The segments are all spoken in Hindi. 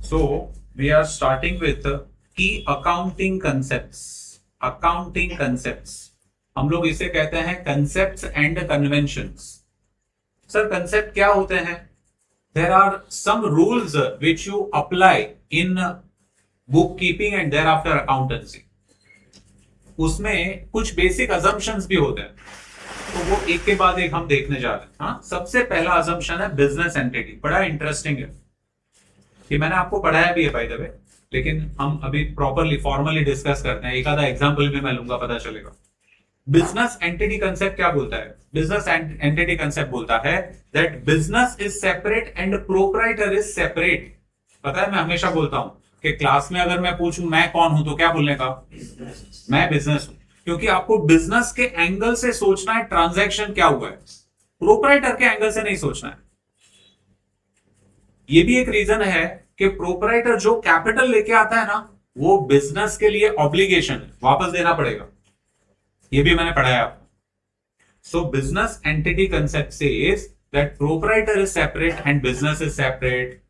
So we are starting with key accounting concepts. Accounting concepts हम लोग इसे कहते हैं concepts and conventions. Sir concept क्या होते हैं? There are some rules which you apply in bookkeeping and thereafter accountancy. उसमें कुछ बेसिक assumptions भी होते हैं, तो वो एक के बाद एक हम देखने जा रहे हैं. हाँ, सबसे पहला assumption है business entity. बड़ा इंटरेस्टिंग है, ये मैंने आपको पढ़ाया भी है बाय द वे, लेकिन हम अभी प्रॉपरली फॉर्मली डिस्कस करते हैं. एक आधा एग्जांपल भी मैं लूंगा, पता चलेगा. बिजनेस एंटिटी कंसेप्ट क्या बोलता है? बिजनेस एंटिटी कंसेप्ट बोलता है that business is separate and proprietor is separate. पता है, मैं हमेशा बोलता हूं कि क्लास में अगर मैं पूछूं मैं कौन हूं, तो क्या बोलने का? मैं बिजनेस हूं. क्योंकि आपको बिजनेस के एंगल से सोचना है ट्रांजैक्शन क्या हुआ है, प्रोप्राइटर के एंगल से नहीं सोचना है. ये भी एक रीजन है कि प्रोपराइटर जो कैपिटल लेके आता है ना, वो बिजनेस के लिए ऑब्लिगेशन वापस देना पड़ेगा. ये भी मैंने पढ़ाया आपको. So business entity concept says that proprietor is separate and business is separate.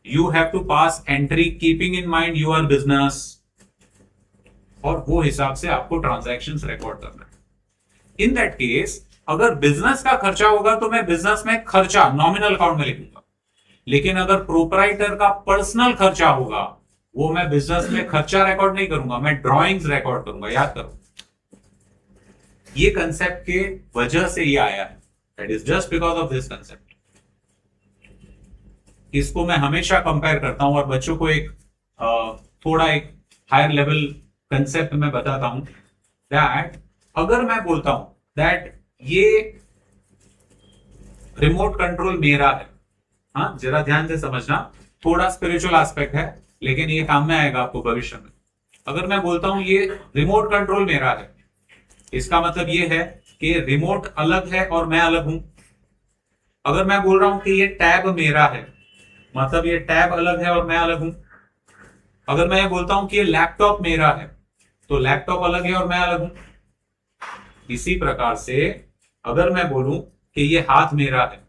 You have to pass entry keeping in mind your business, और वो हिसाब से आपको ट्रांजैक्शंस रिकॉर्ड करना है. इन दैट केस अगर बिजनेस का खर्चा होगा तो मैं बिजनेस में खर्चा नॉमिनल अकाउंट में लिखूंगा, लेकिन अगर प्रोपराइटर का पर्सनल खर्चा होगा वो मैं बिजनेस में खर्चा रिकॉर्ड नहीं करूंगा, मैं ड्रॉइंग्स रिकॉर्ड करूंगा. याद करो, ये कंसेप्ट के वजह से ये आया है. That is just because of this concept. इसको मैं हमेशा कंपेयर करता हूं और बच्चों को एक थोड़ा एक हायर लेवल कंसेप्ट में बताता हूं. दैट अगर मैं बोलता हूं दैट ये रिमोट कंट्रोल मेरा है, हाँ जरा ध्यान से समझना, थोड़ा स्पिरिचुअल एस्पेक्ट है लेकिन ये काम में आएगा आपको भविष्य में. अगर मैं बोलता हूं ये रिमोट कंट्रोल मेरा है, इसका मतलब ये है कि रिमोट अलग है और मैं अलग हूं. अगर मैं बोल रहा हूं कि ये टैब मेरा है, मतलब ये टैब अलग है और मैं अलग हूं. अगर मैं ये बोलता हूं कि ये लैपटॉप मेरा है, तो लैपटॉप अलग है और मैं अलग हूं. इसी प्रकार से अगर मैं बोलूं कि ये हाथ मेरा है,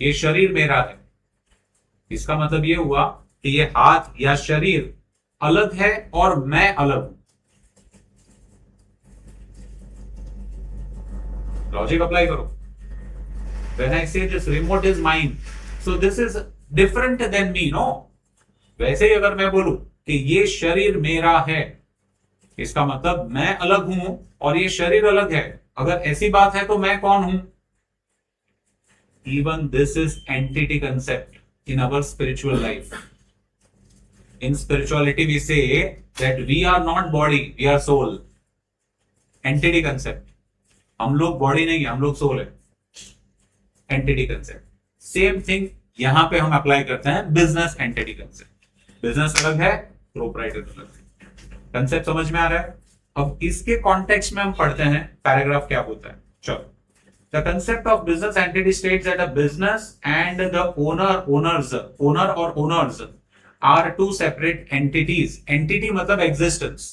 ये शरीर मेरा है, इसका मतलब ये हुआ कि ये हाथ या शरीर अलग है और मैं अलग हूं. लॉजिक अप्लाई करो. When I say this remote is mine, so this is different than me, no? वैसे ही अगर मैं बोलूं कि ये शरीर मेरा है, इसका मतलब मैं अलग हूं और ये शरीर अलग है. अगर ऐसी बात है तो मैं कौन हूं? Even this is entity concept in our spiritual life. In spirituality we say that we are not body, we are soul. Entity concept. हम लोग बॉडी नहीं है, हम लोग सोल है. Entity concept. सेम थिंग यहां पे हम अप्लाई करते हैं बिजनेस एंटिटी कंसेप्ट. बिजनेस अलग है, प्रोप्राइटर अलग है. कंसेप्ट समझ में आ रहा है? अब इसके कॉन्टेक्स्ट में हम पढ़ते हैं पैराग्राफ क्या होता है. चलो. The concept of business entity states that a business and the owner or owners are two separate entities. Entity मतलब existence.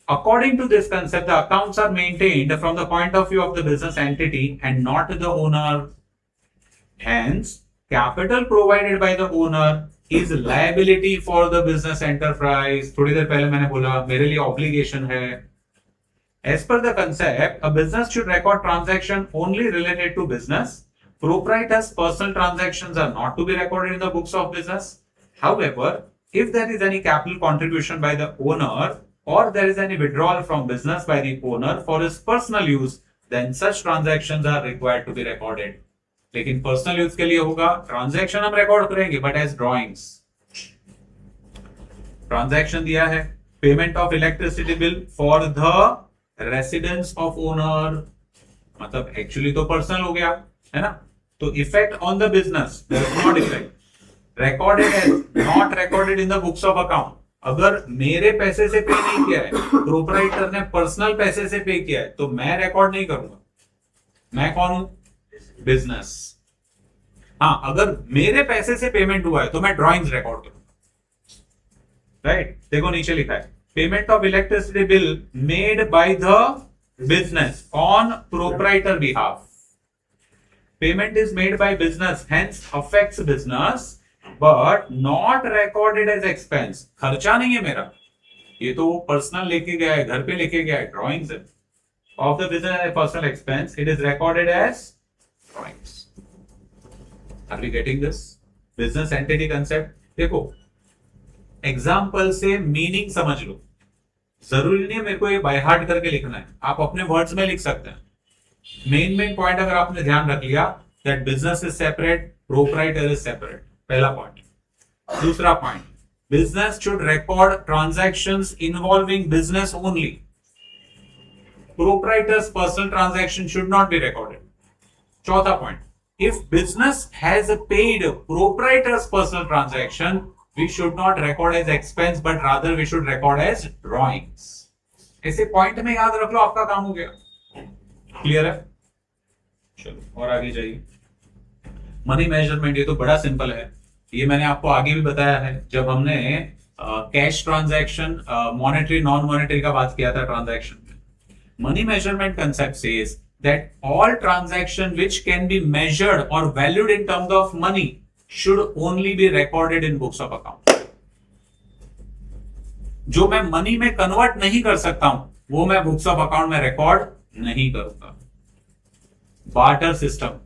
According to this concept, the accounts are maintained from the point of view of the business entity and not the owner. Hence, capital provided by the owner is liability for the business enterprise. थोड़ी देर पहले मैंने बोला मेरे लिए obligation है. As per the concept, a business should record transaction only related to business. Proprietors' personal transactions are not to be recorded in the books of business. However, if there is any capital contribution by the owner or there is any withdrawal from business by the owner for his personal use, then such transactions are required to be recorded. लेकिन personal use के लिए होगा, transaction हम record करेंगे but as drawings. Transaction दिया है, payment of electricity bill for the residence of owner, मतलब एक्चुअली तो पर्सनल हो गया है ना. तो affect on the business not affect recorded as not recorded in the books of account. अगर मेरे पैसे से पे नहीं किया है, प्रोपराइटर ने पर्सनल पैसे से पे किया है, तो मैं रिकॉर्ड नहीं करूंगा. मैं कौन हूं? बिजनेस. हाँ, अगर मेरे पैसे से पेमेंट हुआ है तो मैं ड्रॉइंग्स रिकॉर्ड करूंगा. राइट, देखो नीचे लिखा है payment of electricity bill made by the business on proprietor behalf. Payment is made by business, hence affects business but not recorded as expense. खर्चा नहीं है मेरा, ये तो पर्सनल लेके गया है, घर पे लेके गया है, ड्रॉइंग्स है। Of the business personal expense, it is recorded as drawings. Are we getting this? Business entity concept देखो, एग्जाम्पल से मीनिंग समझ लो। जरूरी नहीं है मेरे को ये बाय हार्ट करके लिखना है, आप अपने वर्ड्स में लिख सकते हैं। मेन पॉइंट अगर आपने ध्यान रख लिया, that business is separate, proprietor is separate, पहला पॉइंट। दूसरा point, business should record transactions involving business only, proprietors personal transaction should not be recorded. चौथा point, if business has paid proprietor's personal transaction, we should not record as expense but rather we should record as drawings। ऐसे पॉइंट में याद रख लो, आपका काम हो गया। क्लियर है? चलो और आगे जाइए। मनी मेजरमेंट, ये तो बड़ा सिंपल है, ये मैंने आपको आगे भी बताया है जब हमने cash transaction, monetary non monetary का बात किया था ट्रांजैक्शन में। Money measurement concept says that all transaction which can be measured or valued in terms of money should only be recorded in books of account। जो मैं मनी में कन्वर्ट नहीं कर सकता हूं, वो मैं बुक्स ऑफ अकाउंट में रिकॉर्ड नहीं करूंगा। बार्टर सिस्टम,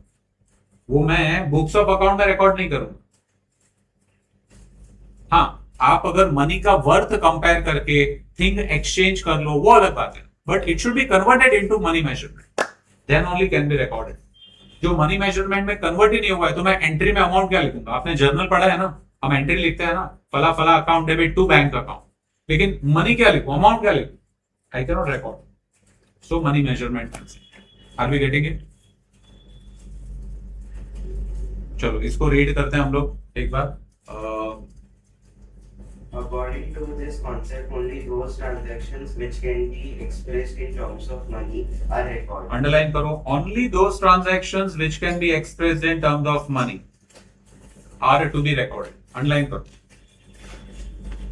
वो मैं बुक्स ऑफ अकाउंट में रिकॉर्ड नहीं करूंगा। हाँ, आप अगर मनी का वर्थ कंपेयर करके थिंग एक्सचेंज कर लो, वो अलग बात है, but it should be converted into money measurement, then only can be recorded। जो मनी मेजरमेंट में कन्वर्ट ही नहीं हुआ है तो मैं एंट्री में अमाउंट क्या लिखूंगा? आपने जर्नल पढ़ा है ना, हम एंट्री लिखते हैं ना, फला फला account debit to bank account, लेकिन मनी क्या लिखूं, अमाउंट क्या लिखूं? I can not record. So money measurement concept, are we getting it? चलो इसको रीड करते हैं हम लोग एक बार। According to this concept, only those transactions which can be expressed in terms of money are recorded। Underline करो, only those transactions which can be expressed in terms of money are to be recorded। Underline करो।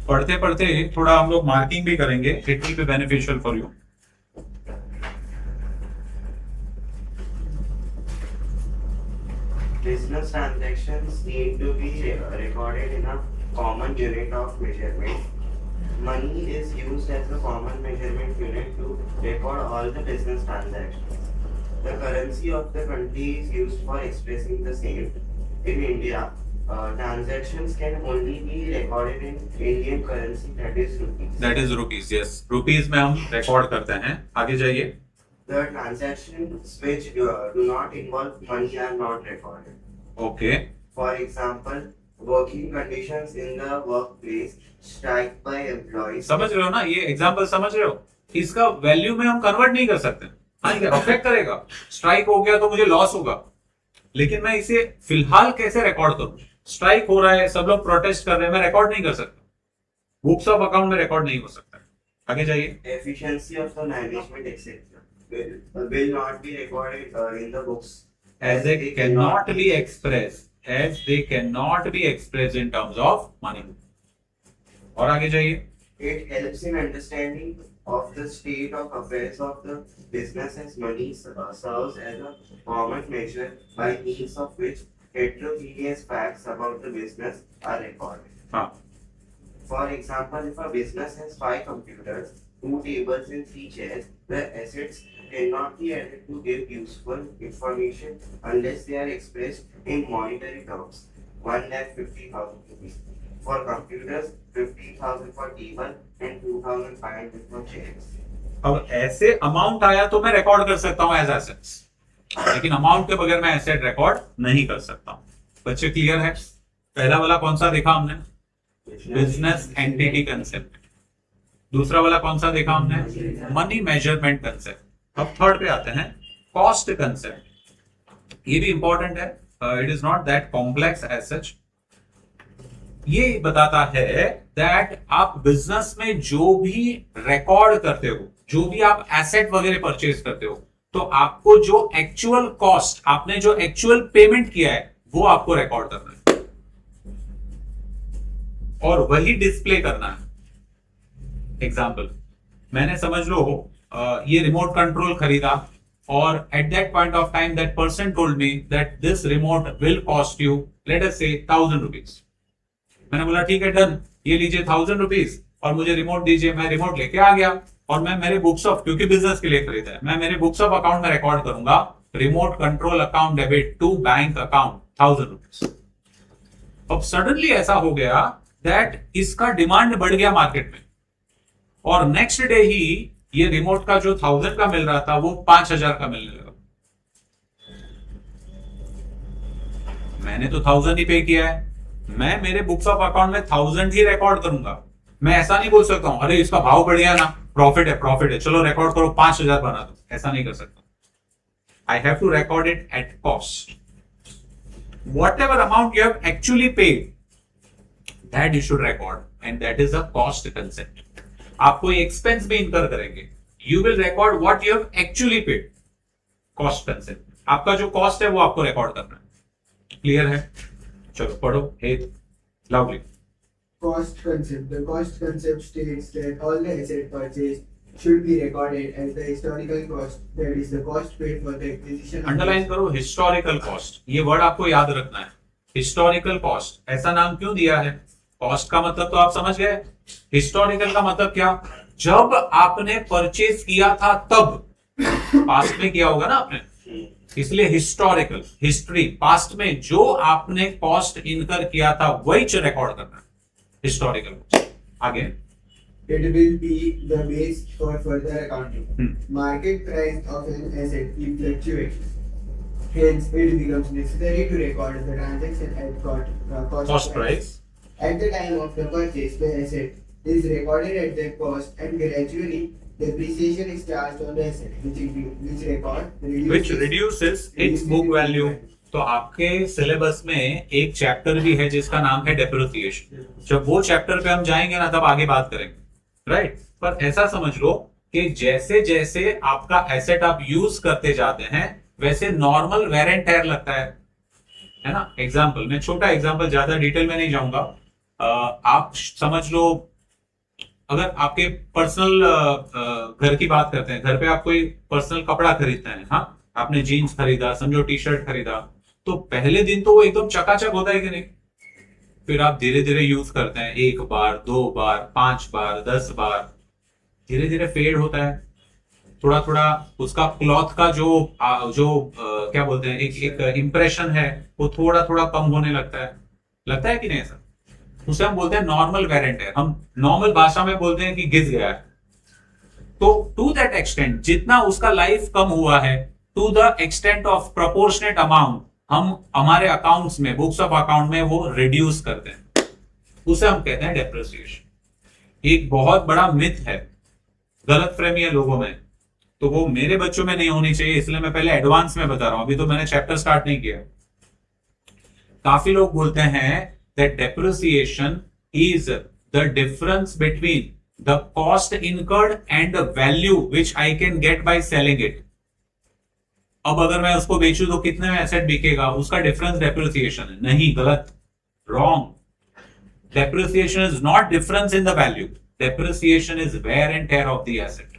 पढ़ते पढ़ते थोड़ा हम लोग मार्किंग भी करेंगे, it will be beneficial for you. Business transactions need to be recorded in a common unit of measurement। Money is used as a common measurement unit to record all the business transactions। The currency of the country is used for expressing the same। In India, transactions can only be recorded in Indian currency, that is rupees। That is rupees, yes। rupees में हम रिकॉर्ड करते हैं। आगे जाइए। The transactions which do not involve money are not recorded। Okay। For example, working conditions in the workplace, strike by employees। समझ रहे हो ना, ये एग्जांपल समझ रहे हो? इसका वैल्यू में हम कन्वर्ट नहीं कर सकते। हाँ, ये अफेक्ट करेगा, स्ट्राइक हो गया तो मुझे लॉस होगा, लेकिन मैं इसे फिलहाल कैसे रिकॉर्ड करूं? स्ट्राइक हो रहा है, सब लोग प्रोटेस्ट कर रहे हैं, मैं रिकॉर्ड नहीं कर सकता, बुक्स ऑफ अकाउंट में रिकॉर्ड नहीं हो सकता। आगे जाइए। Efficiency of the management etc. will not be recorded in the books as they cannot be expressed, as they cannot be expressed in terms of money। और आगे जाइए। It helps in understanding of the state of affairs of the business as money serves as a common measure by means of which heterogeneous facts about the business are recorded। हाँ। For example, if a business has 5 computers, 2 tables and 3 chairs, the assets cannot be added to give useful information unless they are expressed in monetary terms। 1,50,000 rupees for computers, 50,000 for table and 2,500 for chairs। अब ऐसे अमाउंट आया तो मैं रिकॉर्ड कर सकता हूं एज एसेट्स, लेकिन अमाउंट के बगैर मैं एसेट रिकॉर्ड नहीं कर सकता हूं। बच्चे क्लियर है? पहला वाला कौन सा देखा हमने? Business entity concept. दूसरा वाला कौन सा देखा हमने? Money measurement concept. अब थर्ड पे आते हैं, कॉस्ट कंसेप्ट। ये भी इंपॉर्टेंट है, it is not that complex as such. ये बताता है दैट आप बिजनेस में जो भी रिकॉर्ड करते हो, जो भी आप एसेट वगैरह परचेज करते हो, तो आपको जो एक्चुअल कॉस्ट, आपने जो एक्चुअल पेमेंट किया है, वो आपको रिकॉर्ड करना है और वही डिस्प्ले करना है। एग्जाम्पल, मैंने समझ लो ये रिमोट कंट्रोल खरीदा और at that point of time that person told me that this remote will cost you, let us say 1,000 rupees। मैंने बोला ठीक है डन, ये लीजिए 1000 रुपीज और मुझे रिमोट दीजिए। मैं रिमोट लेके आ गया और मैं मेरे बुक्स ऑफ, क्योंकि बिजनेस के लिए खरीदा है, मैं मेरे बुक्स ऑफ अकाउंट में रिकॉर्ड करूंगा remote control account debit to bank account 1000 rupees. अब सडनली ऐसा हो गया दैट इसका डिमांड बढ़ गया मार्केट में और नेक्स्ट डे ही ये रिमोट का जो 1000 का मिल रहा था वो 5000 का मिलने लगा। मैंने तो 1000 ही पे किया है, मैं मेरे बुक्स ऑफ अकाउंट में 1000 ही रिकॉर्ड करूंगा। मैं ऐसा नहीं बोल सकता हूं अरे इसका भाव बढ़ गया ना, प्रॉफिट है चलो रिकॉर्ड करो 5000 बना दो, ऐसा नहीं कर सकता। I have to record it at cost. whatever amount you have actually paid, that you should record, and that is a cost concept. आप कोई एक्सपेंस भी इनकर करेंगे, you will record what you have actually paid. Cost concept. आपका जो कॉस्ट है वो आपको रिकॉर्ड करना है। क्लियर है? चलो पढ़ो हे loudly. Cost concept. The cost concept states that all the asset purchased should be recorded as the historical cost, that is the cost paid for the acquisition. Underline करो हिस्टोरिकल कॉस्ट, ये वर्ड आपको याद रखना है। हिस्टोरिकल कॉस्ट, ऐसा नाम क्यों दिया है? कॉस्ट का मतलब तो आप समझ गए, हिस्टोरिकल का मतलब क्या? जब आपने परचेज किया था तब, पास्ट में किया होगा ना आपने, इसलिए हिस्टोरिकल, हिस्ट्री, पास्ट में जो आपने कॉस्ट इनकर किया था वही रिकॉर्ड करना है, हिस्टोरिकल। आगे It will be the base for further accounting. Market price of an asset keep fluctuating. Hence, it becomes necessary to record the transaction at cost price. At the time of the purchase, the asset is recorded at the cost, and gradually depreciation is charged on the asset, which reduces its book value. तो आपके सिलेबस में एक चैप्टर भी है जिसका नाम है डेप्रिसिएशन। जब वो चैप्टर पे हम जाएंगे ना तब आगे बात करेंगे, राइट? पर ऐसा समझ लो कि जैसे जैसे आपका एसेट आप यूज करते जाते हैं वैसे नॉर्मल वेयर एंड टेयर लगता है ना। एग्जांपल, मैं छोटा एग्जांपल, ज्यादा डिटेल में नहीं जाऊंगा। आप समझ लो, अगर आपके पर्सनल घर की बात करते हैं, घर पे आप कोई पर्सनल कपड़ा खरीदते हैं, हाँ, आपने जीन्स खरीदा, समझो टी शर्ट खरीदा, तो पहले दिन तो वो एकदम चकाचक होता है कि नहीं? फिर आप धीरे धीरे यूज करते हैं, 1 बार 2 बार 5 बार 10 बार, धीरे धीरे फेड होता है, थोड़ा थोड़ा उसका क्लॉथ का जो क्या बोलते हैं, एक इंप्रेशन है वो थोड़ा थोड़ा कम होने लगता है कि नहीं? ऐसा उसे हम बोलते हैं नॉर्मल वेरिएंट है, हम नॉर्मल भाषा में बोलते हैं कि घिस गया है। तो टू दैट एक्सटेंट जितना उसका लाइफ कम हुआ है, to the extent of proportionate amount हम हमारे अकाउंट्स में, बुक्स ऑफ अकाउंट में वो रिड्यूस करते हैं, उसे हम कहते हैं डेप्रिसिएशन। एक बहुत बड़ा मिथ है, गलतफहमी है लोगों में, तो वो मेरे बच्चों में नहीं होनी चाहिए, इसलिए मैं पहले एडवांस में बता रहा हूं, अभी तो मैंने चैप्टर स्टार्ट नहीं किया। काफी लोग बोलते हैं that depreciation is the difference between the cost incurred and the value which I can get by selling it. अब अगर मैं उसको बेचूं तो कितने में एसेट बिकेगा, उसका डिफरेंस डेप्रिसिएशन है। नहीं, गलत, wrong. Depreciation is not difference in the value, depreciation is wear and tear of the asset.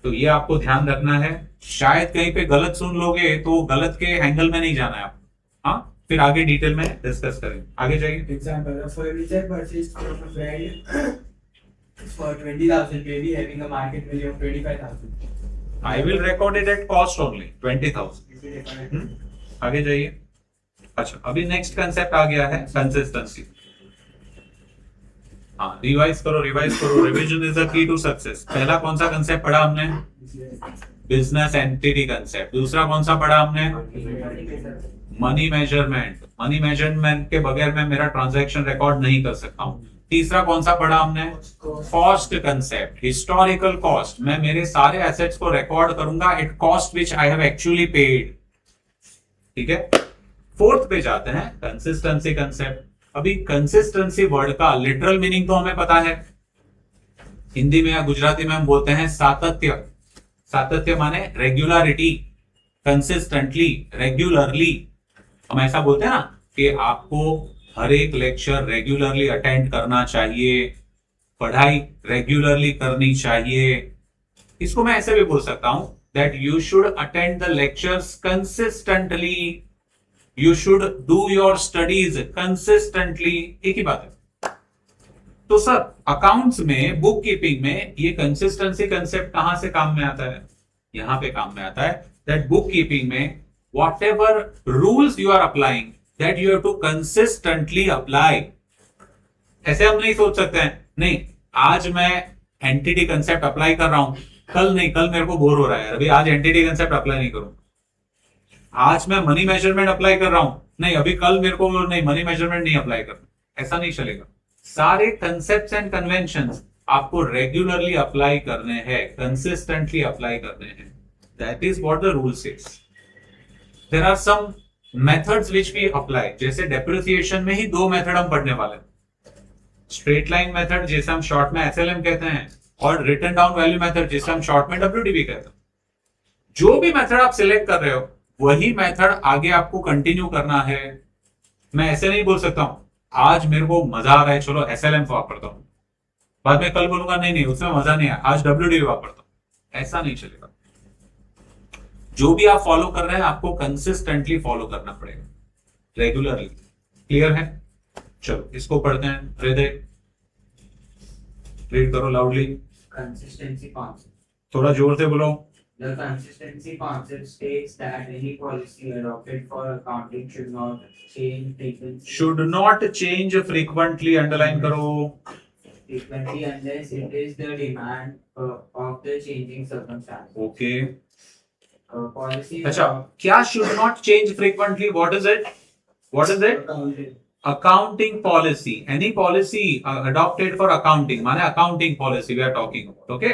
तो ये आपको ध्यान रखना है, शायद कहीं पे गलत सुन लोगे तो गलत के एंगल में नहीं जाना है आप, हाँ, फिर आगे डिटेल में डिस्कस करेंगे। आगे जाइए। Example, a furniture purchased from a friend for 20,000 maybe having a market value of 25,000. I will record it at cost only 20,000. आगे जाइए। अच्छा, अभी नेक्स्ट कंसेप्ट आ गया है कंसिस्टेंसी। हाँ, रिवाइज करो, revision is the key to success. पहला कौन सा कंसेप्ट पढ़ा हमने? Business entity concept. दूसरा कौन सा पढ़ा हमने? Money measurement. मनी मेजरमेंट के बगैर मैं मेरा ट्रांजैक्शन रिकॉर्ड नहीं कर सकता हूँ। तीसरा कौन सा पढ़ा हमने? Cost concept, historical cost. मैं मेरे सारे एसेट्स को रिकॉर्ड करूंगा at cost which I have actually paid. ठीक है, फोर्थ पे जाते हैं, कंसिस्टेंसी कंसेप्ट। अभी कंसिस्टेंसी वर्ड का लिटरल मीनिंग तो हमें पता है, हिंदी में या गुजराती में हम बोलते हैं सातत्य। सातत्य माने रेगुलरिटी, कंसिस्टेंटली, रेगुलरली। हम ऐसा बोलते हैं ना कि आपको हर एक लेक्चर रेगुलरली अटेंड करना चाहिए, पढ़ाई रेगुलरली करनी चाहिए। इसको मैं ऐसे भी बोल सकता हूं that you should attend the lectures consistently. You should do your studies consistently. एक ही बात है। तो सर अकाउंट्स में, बुक कीपिंग में ये कंसिस्टेंसी कंसेप्ट कहां से काम में आता है? यहां पे काम में आता है दैट बुक कीपिंग में whatever rules you are applying that you have to consistently apply। ऐसे हम नहीं सोच सकते हैं, नहीं आज मैं एंटिटी कंसेप्ट अप्लाई कर रहा हूं, कल नहीं, कल मेरे को बोर हो रहा है, अभी आज एंटिटी कंसेप्ट अप्लाई नहीं करूं। आज मैं मनी मेजरमेंट अप्लाई कर रहा हूं, नहीं अभी कल मेरे को नहीं, मनी मेजरमेंट नहीं अप्लाई करना, ऐसा नहीं चलेगा। सारे कंसेप्ट्स एंड कन्वेंशंस आपको रेगुलरली अप्लाई करने हैं, कंसिस्टेंटली अप्लाई करने हैं। That is what the rule says. There are some methods which we apply, जैसे डेप्रिसिएशन में ही दो मेथड हम पढ़ने वाले हैं, स्ट्रेट लाइन मेथड जिसे हम शॉर्ट में एसएलएम कहते हैं, और रिटन डाउन वैल्यू मेथड जिसे हम शॉर्ट में डब्ल्यूडीवी कहते हैं। जो भी मेथड आप सिलेक्ट कर रहे हो वही मेथड आगे आपको कंटिन्यू करना है। मैं ऐसे नहीं बोल सकता हूं आज मेरे को मजा आ रहा है चलो एसएलएम वापरता हूं, बाद में कल बोलूंगा नहीं नहीं उसमें मजा नहीं है आज डब्ल्यूडीवी वापरता हूं, ऐसा नहीं चलेगा। जो भी आप फॉलो कर रहे हैं आपको कंसिस्टेंटली फॉलो करना पड़ेगा, रेगुलरली। क्लियर है? चलो इसको पढ़ते हैं। हृदय रीड करो लाउडली, Consistency concept. थोड़ा जोर से बोलो। The consistency concept states that any policy adopted for accounting should not change frequently. Should not change frequently, underline करो। Frequently unless it is the demand of the changing circumstances. Okay Policy. अच्छा, क्या should not change frequently? What is it? What is it? Accounting policy, any policy adopted for accounting, माने accounting policy we are talking about. Okay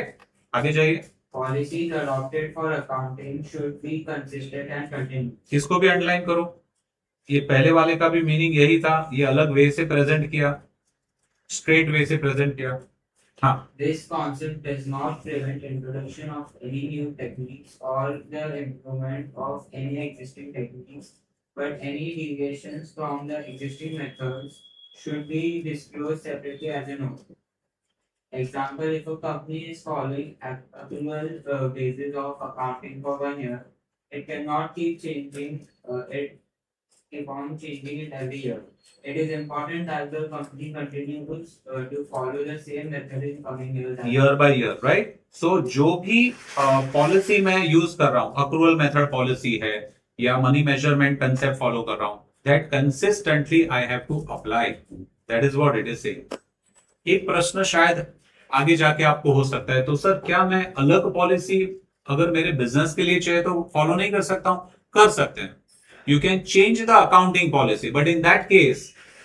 आगे जाइए। Policies adopted for accounting should be consistent and continuous. इसको भी अंडरलाइन करो। ये पहले वाले का भी मीनिंग यही था, ये अलग वे से प्रेजेंट किया, स्ट्रेट वे से प्रेजेंट किया। हाँ, This concept does not prevent introduction of any new techniques or the improvement of any existing techniques, but any deviations from the existing methods should be disclosed separately as a note. Example, if a company is following actual basis of accounting for 1 year, it cannot keep changing keep on changing it every year. It is important that the company continues to follow the same method in coming years. Year by year, right. So जो भी पॉलिसी मैं यूज कर रहा हूं, अक्रूवल मेथड पॉलिसी है या मनी मेजरमेंट कंसेप्ट फॉलो कर रहा हूं, that consistently I have to apply. That is what it is saying. एक प्रश्न शायद आगे जाके आपको हो सकता है, तो सर क्या मैं अलग पॉलिसी अगर मेरे बिजनेस के लिए चाहिए तो फॉलो नहीं कर सकता हूं? कर सकते हैं। You can change the accounting policy, but in that case,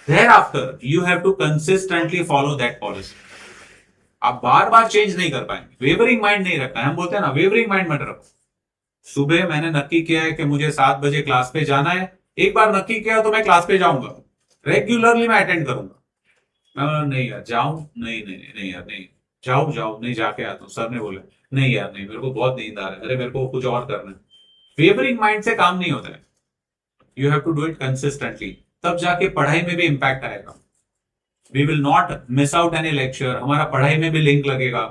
thereafter you have to consistently follow that policy. आप बार बार चेंज नहीं कर पाएंगे, वेवरिंग माइंड नहीं रखना है। हम बोलते हैं ना वेवरिंग माइंड मत रखो। सुबह मैंने नक्की किया है कि मुझे 7 बजे क्लास पे जाना है, एक बार नक्की किया तो मैं क्लास पे जाऊंगा, रेगुलरली मैं अटेंड करूंगा। मैं नहीं यार जाऊं, नहीं यार नहीं, जाऊं नहीं, जाके आता हूं, सर ने बोला नहीं यार नहीं, मेरे को बहुत नींद आ रहा है, अरे मेरे को कुछ और करना है। वेवरिंग माइंड से काम नहीं होता है। You have to do it consistently, तब जाके पढ़ाई में भी इंपैक्ट आएगा। We will not miss out any lecture, हमारा पढ़ाई में भी लिंक लगेगा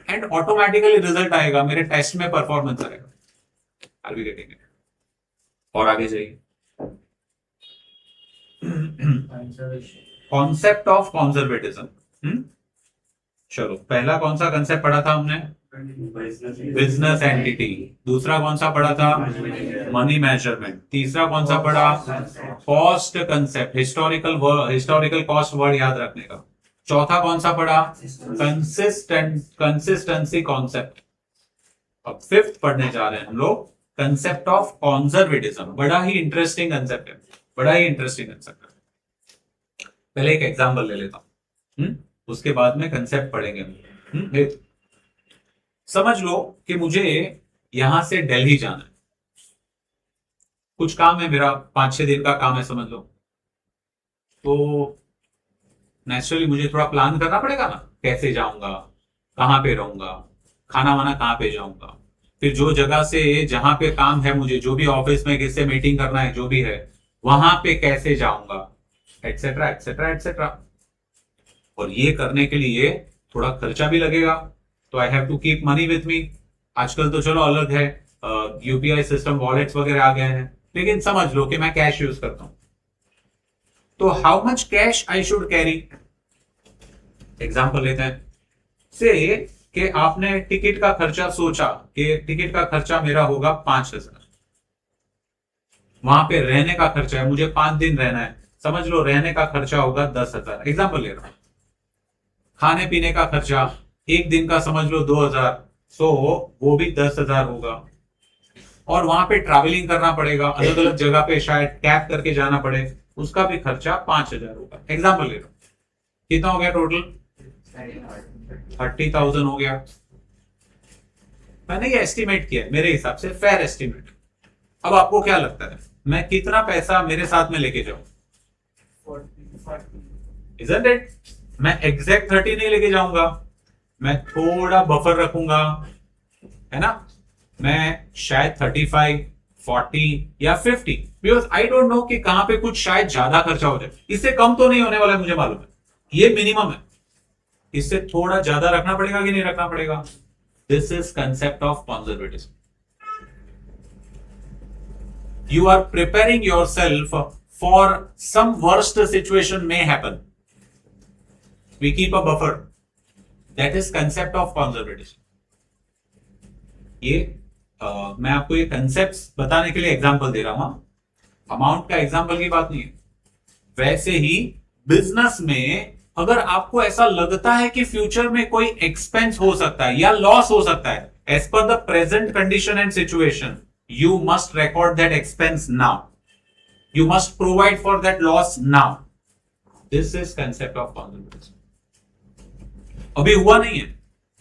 एंड ऑटोमेटिकली रिजल्ट आएगा, मेरे टेस्ट में परफॉर्मेंस आएगा। Are we getting it? और आगे जाइए। Conservation. Concept of conservatism. चलो पहला कौन सा कंसेप्ट पढ़ा था हमने? Business entity. दूसरा कौन सा पढ़ा था? Money measurement. तीसरा कौन सा पढ़ा? Cost concept, historical cost word याद रखने का। चौथा कौन सा पढ़ा? Consistency concept. अब फिफ्थ पढ़ने जा रहे हैं हम लोग, कंसेप्ट ऑफ कॉन्जर्वेटिज्म। बड़ा ही इंटरेस्टिंग कंसेप्ट है, बड़ा ही इंटरेस्टिंग कंसेप्ट है। पहले एक एग्जांपल ले लेता हूं, उसके बाद में कंसेप्ट पढ़ेंगे। समझ लो कि मुझे यहां से दिल्ली जाना है, कुछ काम है मेरा, 5-6 दिन का काम है समझ लो। तो नेचुरली मुझे थोड़ा प्लान करना पड़ेगा ना, कैसे जाऊंगा, कहाँ पे रहूंगा, खाना वाना कहाँ पे जाऊंगा, फिर जो जगह से जहां पे काम है मुझे, जो भी ऑफिस में किससे मीटिंग करना है, जो भी है वहां पे कैसे जाऊंगा, एटसेट्रा एटसेट्रा एटसेट्रा। और ये करने के लिए थोड़ा खर्चा भी लगेगा, तो I have to keep money with me. आजकल तो चलो अलग है, यूपीआई सिस्टम, वॉलेट्स वगैरह आ गए हैं, लेकिन समझ लो कि मैं कैश यूज करता हूं, तो how much cash I should carry. Example लेते हैं, से कि आपने टिकट का खर्चा सोचा कि टिकट का खर्चा मेरा होगा 5,000, वहां पे रहने का खर्चा है, मुझे 5 दिन रहना है, समझ लो रहने का खर्चा होगा 10,000, एग्जाम्पल ले रहा हूं। खाने पीने का खर्चा एक दिन का समझ लो 2,000, सो वो भी 10,000 होगा। और वहां पे ट्रैवलिंग करना पड़ेगा, अलग अलग जगह पे शायद कैब करके जाना पड़े, उसका भी खर्चा 5,000 होगा। एग्जाम्पल ले रहा हूं, कितना हो गया टोटल? 30,000 हो गया। मैंने ये एस्टिमेट किया, मेरे हिसाब से फेयर एस्टिमेट। अब आपको क्या लगता है मैं कितना पैसा मेरे साथ में लेके जाऊं? Isn't it? मैं एग्जैक्ट 30 नहीं लेके जाऊंगा, मैं थोड़ा बफर रखूंगा, है ना? मैं शायद 35, 40 या 50, बिकॉज आई डोंट नो कि कहां पे कुछ शायद ज्यादा खर्चा हो जाए। इससे कम तो नहीं होने वाला है, मुझे मालूम है, ये मिनिमम है। इससे थोड़ा ज्यादा रखना पड़ेगा कि नहीं रखना पड़ेगा? This is concept of conservatism. You are preparing yourself for some worst situation may happen. We keep a buffer. That is concept of conservatism. ये मैं आपको ये concepts बताने के लिए एग्जांपल दे रहा हूं। अमाउंट का एग्जांपल की बात नहीं है। वैसे ही बिजनेस में अगर आपको ऐसा लगता है कि फ्यूचर में कोई एक्सपेंस हो सकता है या लॉस हो सकता है, as per the present condition and situation, you must record that expense now. You must provide for that loss now. This is concept of conservatism. अभी हुआ नहीं है,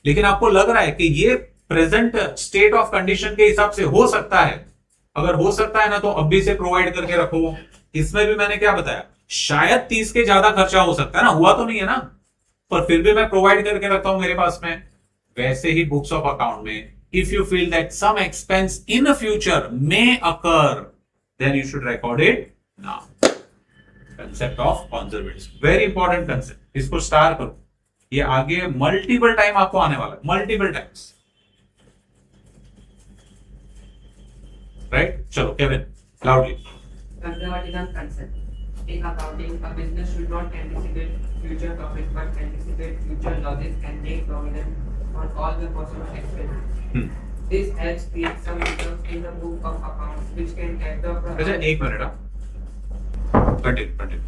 लेकिन आपको लग रहा है कि ये प्रेजेंट स्टेट ऑफ कंडीशन के हिसाब से हो सकता है। अगर हो सकता है ना, तो अभी से प्रोवाइड करके रखो। इसमें भी मैंने क्या बताया, शायद 30 के ज्यादा खर्चा हो सकता है ना, हुआ तो नहीं है ना, पर फिर भी मैं प्रोवाइड करके रखता हूं मेरे पास में। वैसे ही बुक्स ऑफ अकाउंट में, if you feel that some expense in the future may occur, then you should record it now. Concept of conservatism, very important concept. इसको स्टार करो, ये आगे मल्टीपल टाइम आपको आने वाला है, मल्टीपल टाइम्स, राइट? चलो Kevin, loudly. Conservatism concept. In accounting, a business should not anticipate future profits but anticipate future losses and make provision for all the possible expenses. This helps create some reserves in the book of accounts which can catch the अच्छा एक minute, continue.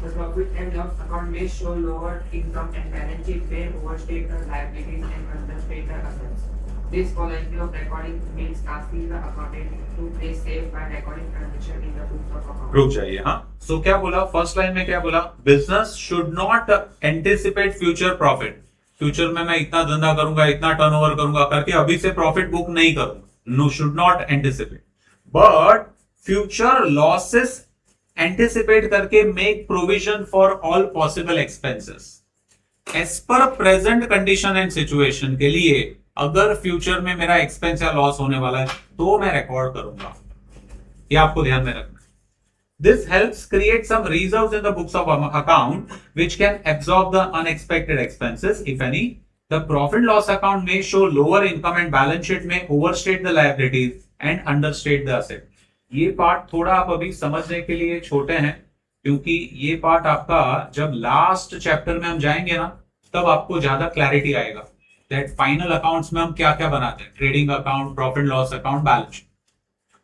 The profit and loss account may show lower income and balance sheet may overstate the liabilities and understate the assets. This policy of recording means asking the accountant to play safe by recording transaction in the books of accounts. रुक जाइए, हाँ। सो क्या बोला फर्स्ट लाइन में, क्या बोला? Business should not anticipate future profit. Future में मैं इतना धंधा करूंगा, इतना टर्नओवर करूंगा करके अभी से प्रॉफिट बुक नहीं करूंगा। No, should not anticipate, but future losses anticipate करके make provision for all possible expenses as per present condition and situation. के लिए अगर फ्यूचर में मेरा एक्सपेंस या लॉस होने वाला है तो मैं रिकॉर्ड करूंगा, ये आपको ध्यान में रखना। This helps create some reserves in the books of account which can absorb the unexpected expenses, if any. The profit loss account may show lower income and balance sheet may overstate the liabilities and understate the asset. ये पार्ट थोड़ा आप अभी समझने के लिए छोटे हैं, क्योंकि ये पार्ट आपका जब लास्ट चैप्टर में हम जाएंगे ना, तब आपको ज्यादा क्लैरिटी आएगा दैट फाइनल अकाउंट्स में हम क्या क्या बनाते हैं, trading account, profit loss account, balance sheet.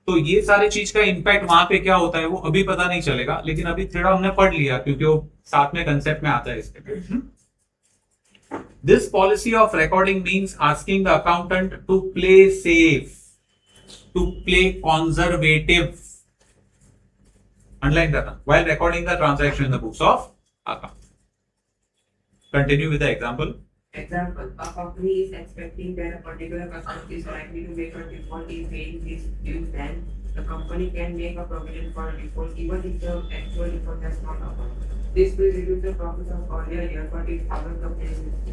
तो ये सारी चीज का इंपैक्ट वहां पे क्या होता है वो अभी पता नहीं चलेगा, लेकिन अभी थोड़ा हमने पढ़ लिया क्योंकि वो साथ में कंसेप्ट में आता है इसके। This policy of recording means asking the accountant to play safe, to play conservative, underline करना, while recording the transaction in the books of account. Continue with the example. Example, a company is expecting that a particular customer is likely to make a default in paying his dues, then the company can make a provision for a default even if the actual default has not occurred. This will reduce the profits of earlier year, but it covers the payment.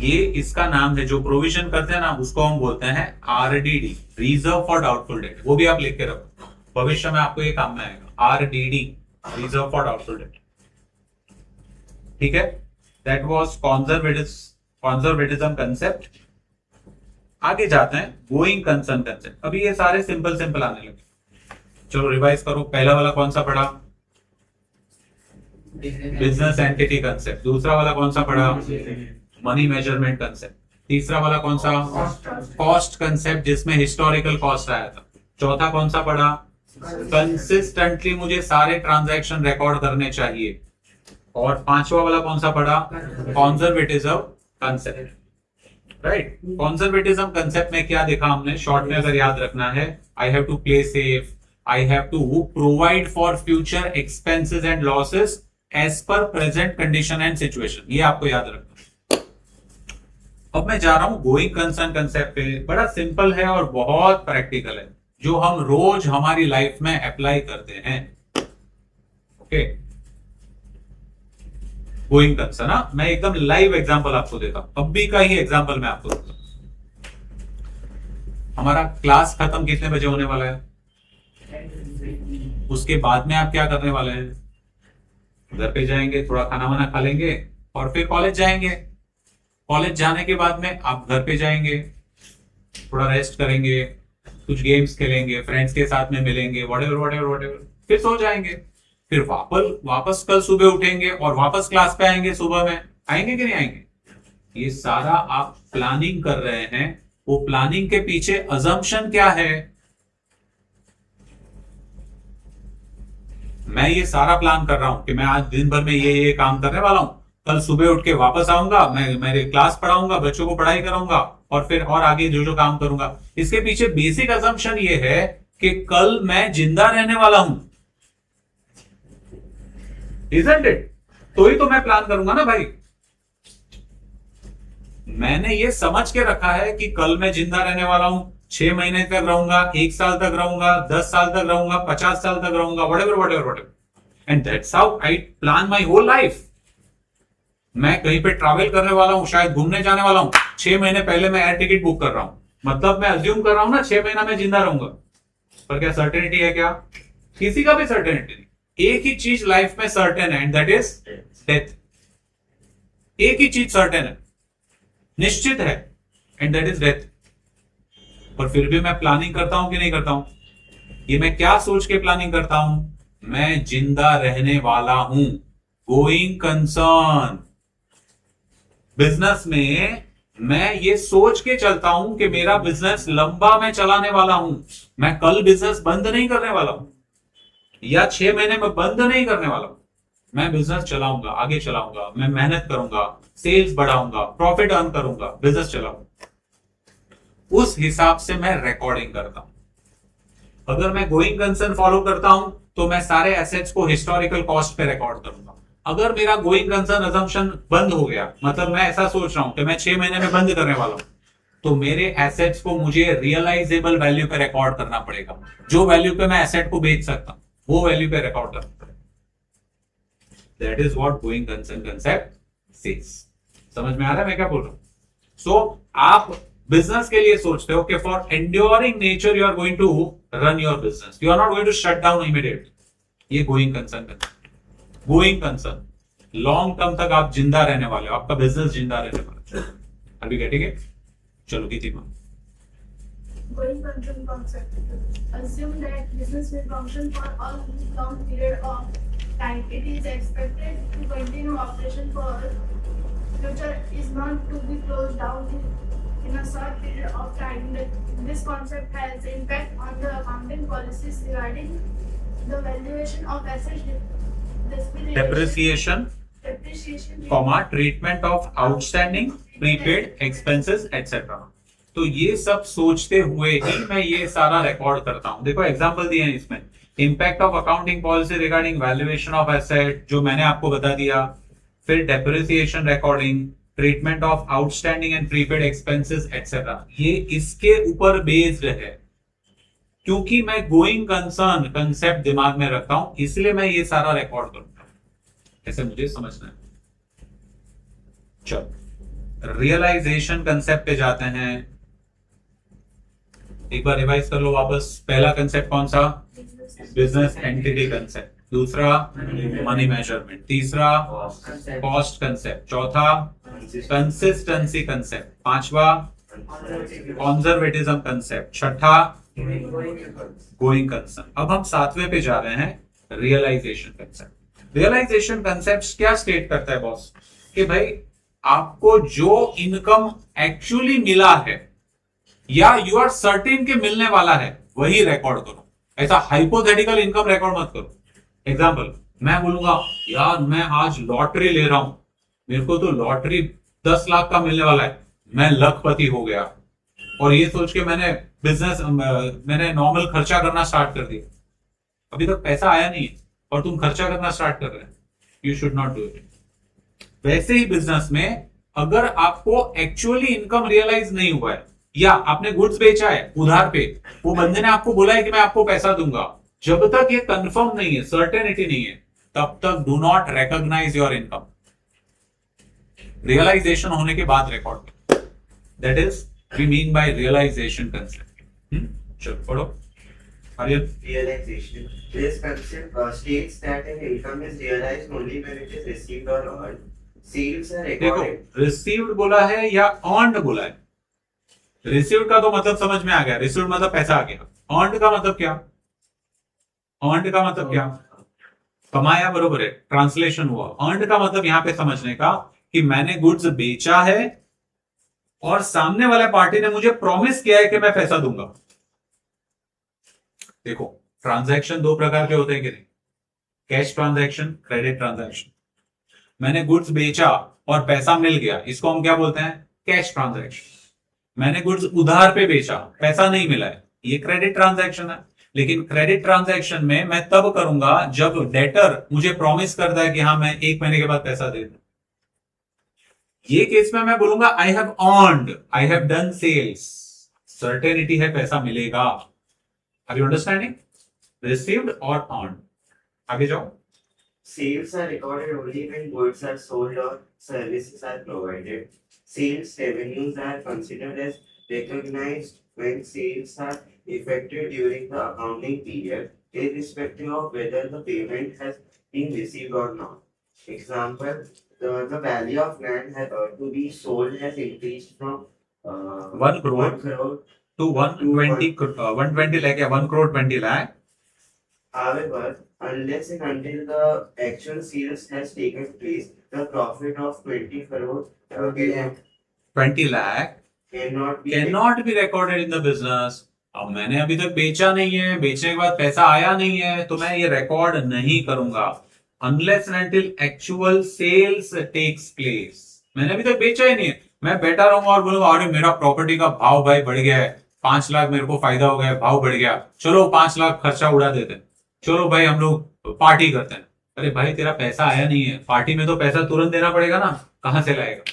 ये इसका नाम है, जो प्रोविजन करते हैं ना उसको हम बोलते हैं RDD, reserve for doubtful debt. वो भी आप लिख के रखो, भविष्य में आपको ये काम में आएगा, RDD, reserve for doubtful debt. ठीक है, दैट वाज कंजर्वेटिज्म कंसेप्ट। आगे जाते हैं गोइंग कंसर्न कंसेप्ट। अभी ये सारे सिंपल सिंपल आने लगे। चलो रिवाइज करो, पहला वाला कौन सा पढ़ा? Business entity concept. दूसरा वाला कौन सा पढ़ा? Money measurement concept. तीसरा वाला कौन सा? कॉस्ट कंसेप्ट, जिसमें हिस्टोरिकल कॉस्ट आया था। चौथा कौन सा पढ़ा? कंसिस्टेंटली मुझे सारे ट्रांजैक्शन रिकॉर्ड करने चाहिए। और पांचवा वाला कौन सा पढ़ा? Conservatism concept. Right, conservatism concept में क्या देखा हमने? शॉर्ट में अगर याद रखना है, I have to play safe, I have to provide for future expenses and losses as per present condition and situation. ये आपको याद रखना। अब मैं जा रहा हूं गोइंग कंसर्न कंसेप्ट पे। बड़ा सिंपल है और बहुत प्रैक्टिकल है, जो हम रोज हमारी लाइफ में अप्लाई करते हैं। Okay, going concern. ना, मैं एकदम लाइव एग्जांपल आपको देता हूं, अभी का ही एग्जांपल मैं आपको देता हूं। हमारा क्लास खत्म कितने बजे होने वाला है? उसके बाद में आप क्या करने वाले हैं? घर पे जाएंगे, थोड़ा खाना वाना खा लेंगे और फिर कॉलेज जाएंगे। कॉलेज जाने के बाद में आप घर पे जाएंगे, थोड़ा रेस्ट करेंगे, कुछ गेम्स खेलेंगे, फ्रेंड्स के साथ में मिलेंगे, व्हाटएवर, फिर सो जाएंगे। फिर वापस कल सुबह उठेंगे और वापस क्लास पे आएंगे। सुबह में आएंगे कि नहीं आएंगे? ये सारा आप प्लानिंग कर रहे हैं। वो प्लानिंग के पीछे अजम्पशन क्या है? मैं ये सारा प्लान कर रहा हूं कि मैं आज दिन भर में ये काम करने वाला हूं, कल सुबह उठ के वापस आऊंगा, मैं मेरे क्लास पढ़ाऊंगा, बच्चों को पढ़ाई कराऊंगा और फिर और आगे जो जो काम करूंगा। इसके पीछे बेसिक अजम्पशन ये है कि कल मैं जिंदा रहने वाला हूं। Isn't it? तो ही तो मैं प्लान करूंगा ना भाई। मैंने ये समझ के रखा है कि कल मैं जिंदा रहने वाला हूं, 6 महीने तक रहूंगा, 1 साल तक रहूंगा, 10 साल तक रहूंगा, 50 साल तक रहूंगा, whatever. And that's how I plan my whole life. मैं कहीं पे ट्रैवल करने वाला हूं, शायद घूमने जाने वाला हूं, 6 महीने पहले मैं एयर टिकट बुक कर रहा हूं। मतलब मैं अज्यूम कर रहा हूं ना 6 महीना में जिंदा रहूंगा। पर क्या सर्टेनिटी है? क्या किसी का भी सर्टेनिटी नहीं। एक ही चीज लाइफ में सर्टेन है, एंड दैट इज डेथ। एक ही चीज सर्टेन है, निश्चित है, एंड दैट इज डेथ। और फिर भी मैं प्लानिंग करता हूं कि नहीं करता हूं? ये मैं क्या सोच के प्लानिंग करता हूं? मैं जिंदा रहने वाला हूं। Going concern. बिजनेस में मैं ये सोच के चलता हूं कि मेरा बिजनेस लंबा मैं चलाने वाला हूं। मैं कल बिजनेस बंद नहीं करने वाला हूं, या 6 महीने में बंद नहीं करने वाला हूं। मैं बिजनेस चलाऊंगा, आगे चलाऊंगा, मैं मेहनत करूंगा, सेल्स बढ़ाऊंगा, प्रॉफिट अर्न करूंगा, बिजनेस चलाऊंगा। उस हिसाब से मैं रिकॉर्डिंग करता हूं। अगर मैं गोइंग कंसर्न फॉलो करता हूं तो मैं सारे एसेट्स को हिस्टोरिकल कॉस्ट पे रिकॉर्ड करूंगा। अगर मेरा गोइंग कंसर्न अजम्पशन बंद हो गया, मतलब मैं ऐसा सोच रहा हूं कि मैं 6 महीने में बंद करने वाला हूं, तो मेरे एसेट्स को मुझे रियलाइजेबल वैल्यू पे रिकॉर्ड करना पड़ेगा। जो वैल्यू पे मैं एसेट को बेच सकता हूं, वो वैल्यू पे रिकॉर्ड करना पड़ेगा। That is what going concern concept says. समझ में आ रहा है मैं क्या बोल रहा हूं? सो आप बिजनेस के लिए सोचते हो कि for enduring nature you are going to run your business, you are not going to shut down immediately. ये going concern concept. Going concern long term तक आप जिंदा रहने वाले हो, आपका बिजनेस जिंदा रहने वाला है। अभी गेटिंग इट? चलो की थी Going concern concept. Assume that business will function for a long period of time. It is expected to continue operation for future is not to be closed down in a short period of time. This concept has impact on the accounting policies regarding the valuation of assets, depreciation, comma, treatment of outstanding, prepaid expenses, etc. तो ये सब सोचते हुए ही मैं ये सारा रिकॉर्ड करता हूं। देखो एग्जांपल दिए हैं इसमें, impact of accounting policy regarding valuation of asset, जो मैंने आपको बता दिया। फिर depreciation recording, treatment of outstanding and prepaid expenses etcetera. ये इसके ऊपर बेस्ड है, क्योंकि मैं गोइंग कंसर्न कंसेप्ट दिमाग में रखता हूं, इसलिए मैं ये सारा रिकॉर्ड करूंगा। ऐसे मुझे समझना है। चलो रियलाइजेशन कंसेप्ट पे जाते हैं। एक बार रिवाइज कर लो वापस। पहला कंसेप्ट कौन सा? Business entity concept. दूसरा मनी मेजरमेंट। तीसरा कॉस्ट कंसेप्ट। चौथा कंसिस्टेंसी कंसेप्ट। पांचवा कंजर्वेटिज्म कंसेप्ट। छठा गोइंग कंसर्न। अब हम 7वें पे जा रहे हैं, रियलाइजेशन कंसेप्ट। रियलाइजेशन कंसेप्ट क्या स्टेट करता है बॉस, कि भाई आपको जो इनकम एक्चुअली मिला है या यू आर सर्टेन के मिलने वाला है वही रिकॉर्ड करो। ऐसा हाइपोथेटिकल इनकम रिकॉर्ड मत करो। एग्जांपल, मैं बोलूंगा यार मैं आज लॉटरी ले रहा हूं, मेरे को तो लॉटरी 10 लाख का मिलने वाला है, मैं लखपति हो गया, और ये सोच के मैंने नॉर्मल खर्चा करना स्टार्ट कर दिया। अभी तक पैसा आया नहीं है और तुम खर्चा करना स्टार्ट कर रहे हैं। You should not do it. वैसे ही बिजनेस में अगर आपको एक्चुअली इनकम रियलाइज नहीं हुआ है या आपने गुड्स बेचा है उधार पे, वो बंदे ने आपको बोला है कि मैं आपको पैसा दूंगा, जब तक ये कंफर्म नहीं है, सर्टेनिटी नहीं है, तब तक do not recognise your income. Realisation होने के बाद record, that is we mean by realisation concept. चलो पढ़ो। Realization. This concept states that an income is realized only when it is received or earned. Sales are देखो, recorded. रिसीव्ड बोला है या अर्नड बोला है? रिसीव्ड का तो मतलब समझ में आ गया, रिसीव्ड मतलब पैसा आ गया। अर्नड का मतलब क्या? अर्नड का मतलब क्या? कमाया, बरोबर है, ट्रांसलेशन हुआ। अर्नड का मतलब यहां पे समझने का कि मैंने गुड्स बेचा है और सामने वाले पार्टी ने मुझे प्रॉमिस किया है कि मैं पैसा दूंगा। देखो, ट्रांजैक्शन दो प्रकार के होते हैं कि नहीं, कैश ट्रांजैक्शन, क्रेडिट ट्रांजैक्शन। मैंने गुड्स बेचा और पैसा मिल गया, इसको हम क्या बोलते हैं? Cash transaction. मैंने गुड्स उधार पे बेचा, पैसा नहीं मिला है, ये क्रेडिट ट्रांजैक्शन है। लेकिन क्रेडिट ट्रांजैक्शन में मैं तब करूंगा जब डेटर मुझे प्रॉमिस करता है कि हाँ मैं 1 महीने के बाद पैसा दे दूं। ये केस में मैं बोलूंगा I have earned, I have done sales, certainty है पैसा मिलेगा। Are you understanding? रिसीव्ड और अर्नड। आगे जाओ। Sales are recorded only when goods are sold or services are provided. Sales revenues are considered as recognized when sales are effected during the accounting period, irrespective of whether the payment has been received or not. Example, the value of land to be sold has increased from 1 crore 1 crore. to 120 lakh या 1 crore 20 lakh। However, unless and until the actual sales has taken place, the profit of 20 crore 20 lakh cannot be recorded in the business। अब मैंने अभी तक बेचा नहीं है, बेचने के बाद पैसा आया नहीं है, तो मैं ये रिकॉर्ड नहीं करूंगा unless and until actual sales takes place। मैंने अभी तक बेचा ही नहीं है, मैं बैठा रहूंगा और बोलूंगा अरे मेरा प्रॉपर्टी का भाव भाई बढ़ गया है, 5 लाख मेरे को फायदा हो गया, भाव बढ़ गया, चलो 5 लाख खर्चा उड़ा देते हैं, चलो भाई हम लोग पार्टी करते हैं। अरे भाई तेरा पैसा आया नहीं है, पार्टी में तो पैसा तुरंत देना पड़ेगा ना, कहां से लाएगा?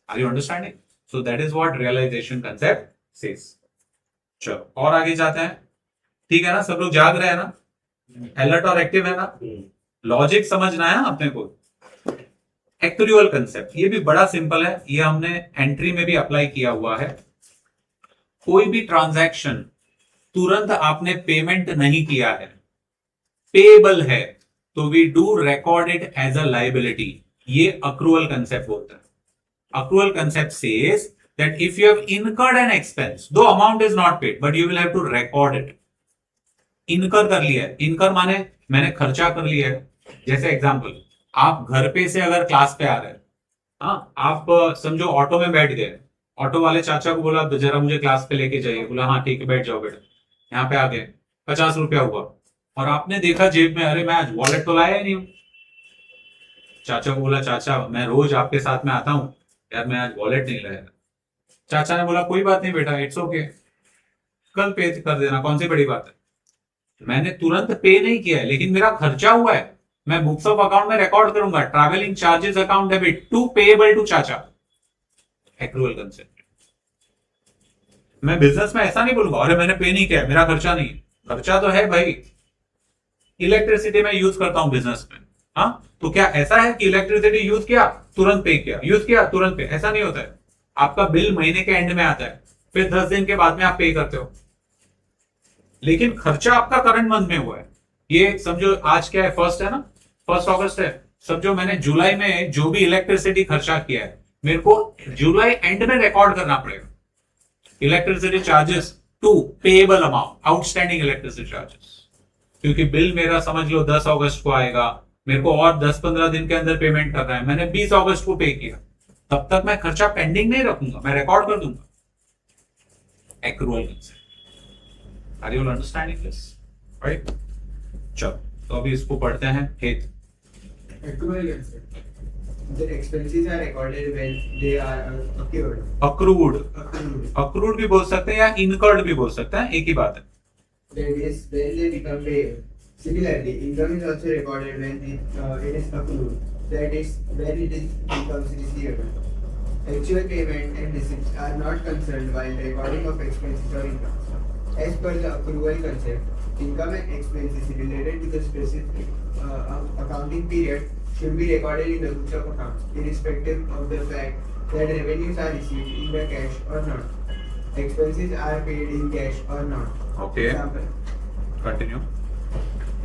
Are you understanding? So that is what realisation concept says. चलो और आगे जाते हैं। ठीक है ना, सब लोग जाग रहे हैं ना, अलर्ट और एक्टिव है ना? लॉजिक समझना है अपने को। एक्चुअल कंसेप्ट ये भी बड़ा सिंपल है, ये हमने एंट्री में भी अप्लाई किया हुआ है। कोई भी ट्रांजैक्शन तुरंत आपने पेमेंट नहीं किया है, पेएबल है, तो we do record it as a liability. ये अक्रूअल कंसेप्ट बोलता है। Accrual concept says that if you have incurred an expense, though amount is not paid but you will have to record it. Incur कर लिया है, इनकर माने मैंने खर्चा कर लिया है। जैसे एग्जांपल, आप घर पे से अगर क्लास पे आ रहे हैं, हाँ आप समझो ऑटो में बैठ गए, ऑटो वाले चाचा को बोला जरा मुझे क्लास पे लेके जाइए, बोला हाँ ठीक है बैठ जाओ बेटा। यहाँ पे आ गए, 50 रुपया हुआ, और आपने देखा जेब में, अरे मैं आज वॉलेट तो लाया ही नहीं हूँ। चाचा को बोला चाचा मैं रोज आपके साथ में आता हूँ यार, मैं आज वॉलेट नहीं लाया। चाचा ने बोला कोई बात नहीं बेटा, इट्स ओके, कल पे कर देना, कौन सी बड़ी बात है। मैंने तुरंत पे नहीं किया है लेकिन मेरा खर्चा हुआ है, मैं बुक्स ऑफ अकाउंट में रिकॉर्ड करूंगा, travelling charges account debit to payable to चाचा। Accrual concept. मैं बिजनेस में ऐसा नहीं बोलूंगा अरे मैंने पे नहीं किया, मेरा खर्चा नहीं। खर्चा तो है भाई, इलेक्ट्रिसिटी में यूज करता हूं बिजनेस में, हाँ तो क्या ऐसा है कि इलेक्ट्रिसिटी यूज किया तुरंत पे किया, यूज किया तुरंत पे? ऐसा नहीं होता है। आपका बिल महीने के एंड में आता है, फिर 10 दिन के बाद में आप पे करते हो, लेकिन खर्चा आपका करंट मंथ में हुआ है। ये समझो आज क्या है, 1 है ना, 1 अगस्त है, समझो मैंने जुलाई में जो भी इलेक्ट्रिसिटी खर्चा किया है, मेरे को जुलाई एंड में रिकॉर्ड करना पड़ेगा। Electricity charges to payable amount outstanding electricity charges, क्योंकि बिल मेरा समझ लो 10 अगस्त को आएगा, मेरे को और 10-15 दिन के अंदर पेमेंट करना है, मैंने 20 अगस्त को पे किया, तब तक मैं खर्चा पेंडिंग नहीं रखूंगा, मैं रिकॉर्ड कर दूंगा. Accrual concept. Are you understanding this? Right. चलो तो अभी इसको पढ़ते हैं. हेत Accrual concept. The expenses are recorded when they are accrued. Accrued. Accrued. Accrued भी बोल सकते हैं या इनकर्ड भी बोल सकते हैं, एक ही बात है. That is when they become payable. Similarly, income is also recorded when it is accrued. That is when it is becomes receivable. Actual payment and receipts are not concerned while recording of expenses or income. As per the accrual concept, income and expenses related to the specific accounting period should be recorded in the books of accounts, irrespective of the fact that revenues are received in the cash or not. Expenses are paid in cash or not. Okay. Example. Continue.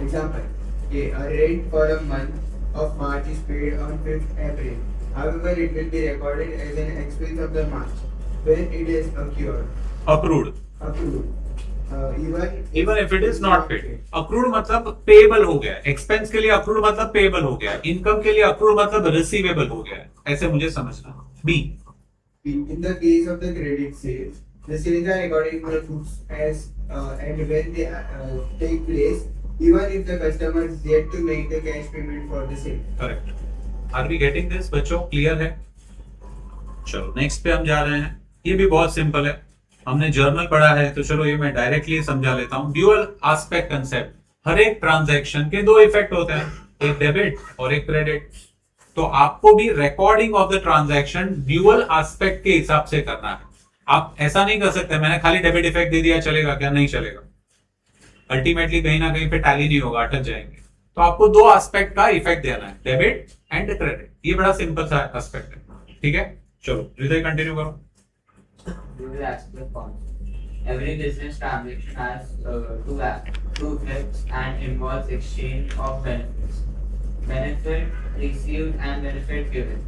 Example. A rent for a month of March is paid on 5th April. However, it will be recorded as an expense of the March when it is accrued. Accrued. Accrued. Even if it is not paid. Accrued मतलब पेएबल हो गया. एक्सपेंस के लिए अक्रूड मतलब पेएबल हो गया. इनकम के लिए अक्रूड मतलब रिसीवेबल हो गया. ऐसे मुझे समझना. B. In the case of the credit sales, the sales are recorded in the books as and when they take place, even if the customer is yet to make the cash payment for the sale. Correct. Are we getting this बच्चों? क्लियर है? चलो नेक्स्ट पे हम जा रहे हैं. ये भी बहुत सिंपल है, हमने जर्नल पढ़ा है तो चलो ये मैं डायरेक्टली समझा लेता हूं. Dual aspect concept. हर एक ट्रांजैक्शन के दो इफेक्ट होते हैं, एक डेबिट और एक क्रेडिट. तो आपको भी recording of the transaction dual aspect के हिसाब से करना है. आप ऐसा नहीं कर सकते मैंने खाली डेबिट इफेक्ट दे दिया चलेगा क्या? नहीं चलेगा. अल्टीमेटली कहीं ना कहीं पे टैली नहीं होगा, अटक जाएंगे. तो आपको दो एस्पेक्ट का इफेक्ट देना है, डेबिट एंड क्रेडिट. ये बड़ा सिंपल सा एस्पेक्ट है. ठीक है, चलो हृदय कंटिन्यू करो. Dual aspect concept. Every business transaction has two effects and involves exchange of benefits. Benefit received and benefit given.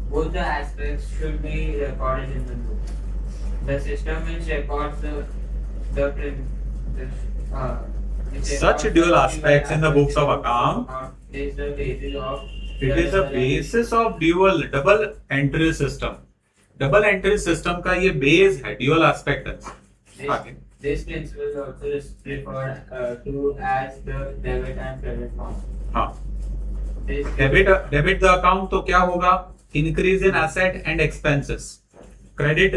Both the aspects should be recorded in the book. The system which records Such dual aspects in the books of account is the basis of it is the basis of dual double entry system. Double entry system का ये बेस है, ड्यूअल एस्पेक्ट है. आगे. This principle is also referred to as the debit and credit concept. हाँ. डेबिट द अकाउंट तो क्या होगा? Increase in asset and expenses. Credit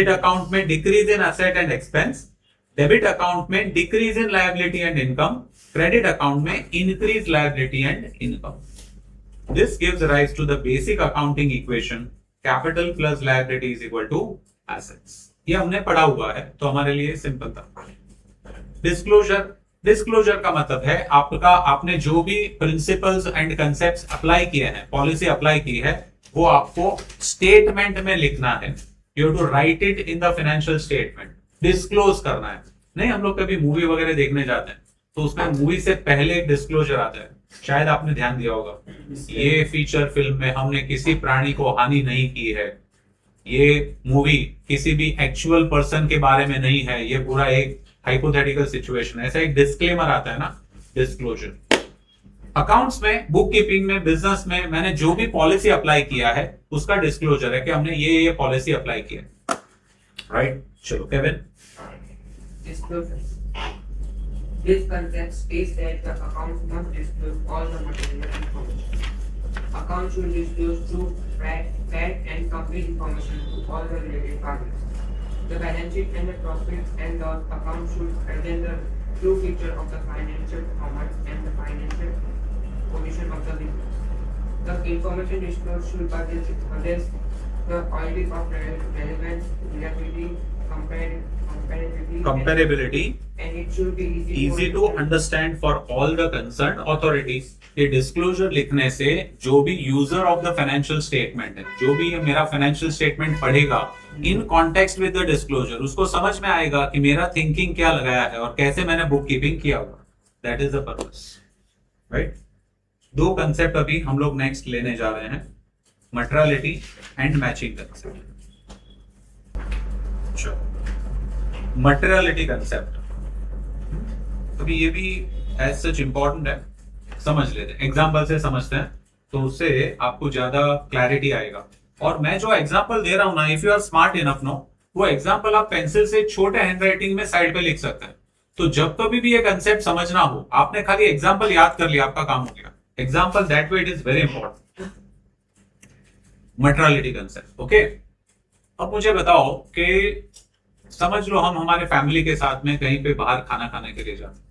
account में decrease in asset and expense. Debit account में decrease in liability and income. Credit account में increase liability and income. This gives rise to the basic accounting equation capital plus liability is equal to assets. ये हमने पढ़ा हुआ है तो हमारे लिए सिंपल था. डिस्क्लोजर का मतलब है आपने जो भी प्रिंसिपल्स एंड कंसेप्ट्स अप्लाई किए हैं, पॉलिसी अप्लाई की है, वो आपको स्टेटमेंट में लिखना है. You have to write it in the financial statement. Disclose करना है. नहीं, हम लोग कभी मूवी वगैरह देखने जाते हैं तो उसमें मूवी से पहले एक डिस्क्लोजर आता है, शायद आपने ध्यान दिया होगा. ये फीचर फिल्म में हमने किसी प्राणी को हानि नहीं की है, ये मूवी किसी भी एक्चुअल पर्सन के बारे में नहीं है, ये पूरा एक हाइपोथेटिकल सिचुएशन. ऐसा एक डिस्क्लेमर आता है ना, डिस्क्लोजर. अकाउंट्स में, बुक कीपिंग में, बिजनेस में मैंने जो भी पॉलिसी अप्लाई किया है उसका डिस्क्लोजर है कि हमने ये पॉलिसी अप्लाई किया है. राइट. चलो Kevin. Disclosure. This concept states that the account must disclose all the material information. Account should disclose true, fact, and complete information to all the related parties. The balance sheet and the profit and loss account should present the true picture of the financial performance and the financial position of the business. The information disclosed should possess the quality of relevance, reliability, comparability and it should be easy to understand for all the concerned authorities. ये डिस्क्लोजर लिखने से जो भी user of the financial statement है, जो भी ये मेरा फाइनेंशियल स्टेटमेंट पढ़ेगा in context with the disclosure, उसको समझ में आएगा कि मेरा थिंकिंग क्या लगाया है और कैसे मैंने बुक कीपिंग किया हुआ. That is the purpose. Right. दो कंसेप्ट अभी हम लोग नेक्स्ट लेने जा रहे हैं, materiality and matching concept. Materiality concept, अभी ये भी एज सच इंपॉर्टेंट है, समझ लेते हैं, एग्जाम्पल से समझते हैं तो उससे आपको ज्यादा क्लैरिटी आएगा। और मैं जो एग्जाम्पल दे रहा हूं ना, if you are smart enough no, वो एग्जाम्पल आप पेंसिल से छोटे हैंडराइटिंग में साइड पे लिख सकते हैं। तो जब कभी भी ये कंसेप्ट समझना हो, आपने खाली एग्जाम्पल याद कर लिया, आपका काम हो गया। Example that way it is very important, materiality concept. Okay, अब मुझे बताओ कि समझ लो हम हमारे फैमिली के साथ में कहीं पे बाहर खाना खाने के लिए जाते हैं,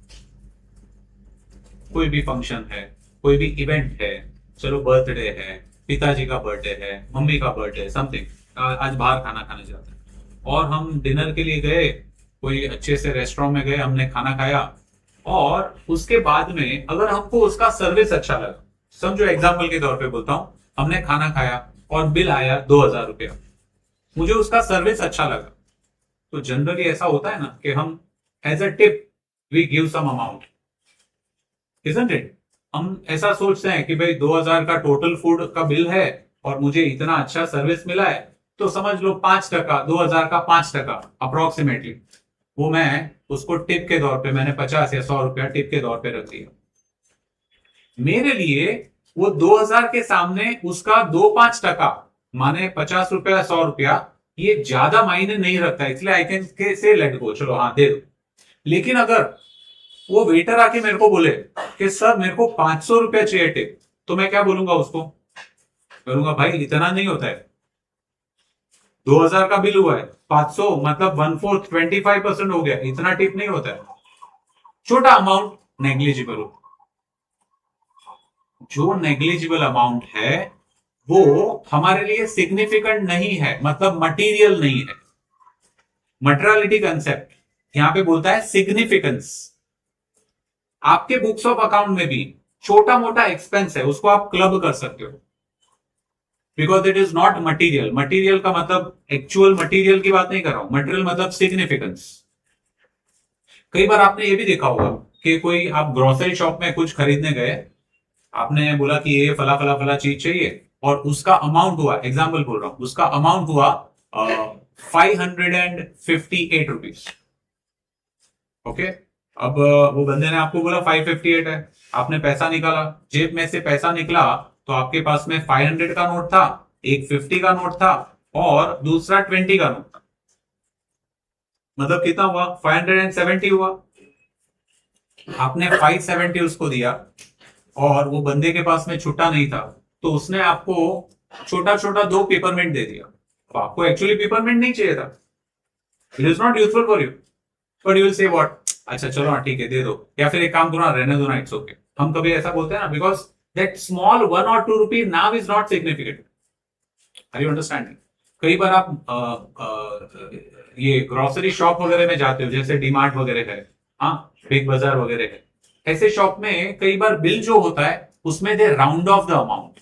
कोई भी फंक्शन है, कोई भी इवेंट है, चलो बर्थडे है, पिताजी का बर्थडे है, मम्मी का बर्थडे, समथिंग, आज बाहर खाना खाने जाते हैं और हम डिनर के लिए गए, कोई अच्छे से रेस्टोरेंट में गए, हमने खाना खाया और उसके बाद में अगर हमको उसका सर्विस अच्छा लगा, समझो एग्जाम्पल के तौर पे बोलता हूं, हमने खाना खाया और बिल आया 2000 रुपया, मुझे उसका सर्विस अच्छा लगा, तो जनरली ऐसा होता है ना कि हम as a tip we give some amount, isn't it? हम ऐसा सोचते हैं कि भाई 2000 का टोटल फूड का बिल है और मुझे इतना अच्छा सर्विस मिला है, तो समझ लो 5%, 2000 का 5% अप्रोक्सीमेटली, वो मैं उसको टिप के तौर पे मैंने 50 या 100 रुपया टिप के तौर पे रख दिया। मेरे लिए वो 2000 के सामने उसका 2-5% माने 50 रुपया 100 रुपया, ये ज्यादा मायने नहीं रखता, इसलिए I can say let go, चलो हाँ दे दो। लेकिन अगर वो वेटर आके मेरे को बोले कि सर मेरे को 500 रुपया चाहिए टिप, तो मैं क्या बोलूंगा उसको? बोलूंगा भाई इतना नहीं होता है, 2000 का बिल हुआ है, 500 मतलब 1/4 25% हो गया, इतना टिप नहीं होता है। छोटा अमाउंट नेग्लिजिबल हो, जो नेग्लिजिबल अमाउंट है वो हमारे लिए सिग्निफिकेंट नहीं है, मतलब मटीरियल नहीं है। मटेरियलिटी कंसेप्ट यहां पे बोलता है सिग्निफिकेंस। आपके बुक्स ऑफ अकाउंट में भी छोटा मोटा एक्सपेंस है, उसको आप क्लब कर सकते हो, because it is not material. Material का मतलब एक्चुअल मटीरियल की बात नहीं कर रहा हूं, मटीरियल मतलब सिग्निफिकेंस। कई बार आपने ये भी देखा होगा कि कोई आप ग्रोसरी शॉप में कुछ खरीदने गए, आपने बोला कि ये फला फला फला चीज चाहिए और उसका अमाउंट हुआ, एग्जाम्पल बोल रहा हूं, उसका अमाउंट हुआ 558 रुपीज। ओके, अब वो बंदे ने आपको बोला 558 है, आपने पैसा निकाला, जेब में से पैसा निकला तो आपके पास में 500 का नोट था, एक 50 का नोट था और दूसरा 20 का नोट था, मतलब कितना हुआ? 570 हुआ। आपने 570 उसको दिया और वो बंदे के पास में छुट्टा नहीं था, तो उसने आपको छोटा छोटा 2 पेपरमेंट दे दिया। तो आपको एक्चुअली पेपरमेंट नहीं चाहिए था, it is not useful for you, but you will say what, अच्छा चलो हाँ ठीक है दे दो, या फिर एक काम करो ना रहने दो ना, इट्स ओके। हम कभी ऐसा बोलते हैं ना, because that small 1 or 2 rupees now is not significant. Are you understanding? कई बार आप ये ग्रोसरी शॉप वगैरह में जाते हो, जैसे डीमार्ट वगैरह है, हाँ बिग बाजार वगैरह है, ऐसे शॉप में कई बार बिल जो होता है उसमें दे राउंड ऑफ द अमाउंट।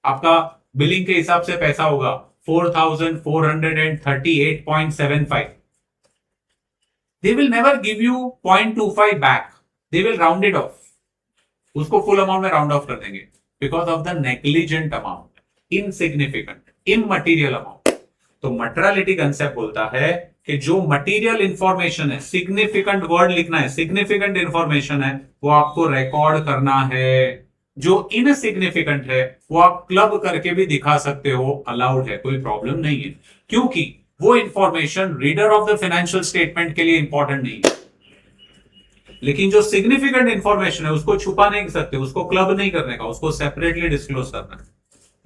आपका बिलिंग के हिसाब से पैसा होगा 4438.75। They will never give you 0.25 back. They will round it off. उसको फुल अमाउंट में राउंड ऑफ कर देंगे because of the negligent amount, insignificant, immaterial amount. तो मटेरियलिटी कंसेप्ट बोलता है कि जो मटेरियल इंफॉर्मेशन है, सिग्निफिकेंट वर्ड लिखना है, सिग्निफिकेंट इंफॉर्मेशन है, वो आपको रिकॉर्ड करना है। जो इनसिग्निफिकेंट है वो आप क्लब करके भी दिखा सकते हो, अलाउड है, कोई प्रॉब्लम नहीं है, क्योंकि वो information reader of the financial statement के लिए इंपॉर्टेंट नहीं है। लेकिन जो सिग्निफिकेंट इंफॉर्मेशन है उसको छुपा नहीं सकते, उसको क्लब नहीं करने का, उसको सेपरेटली डिस्क्लोज करना है।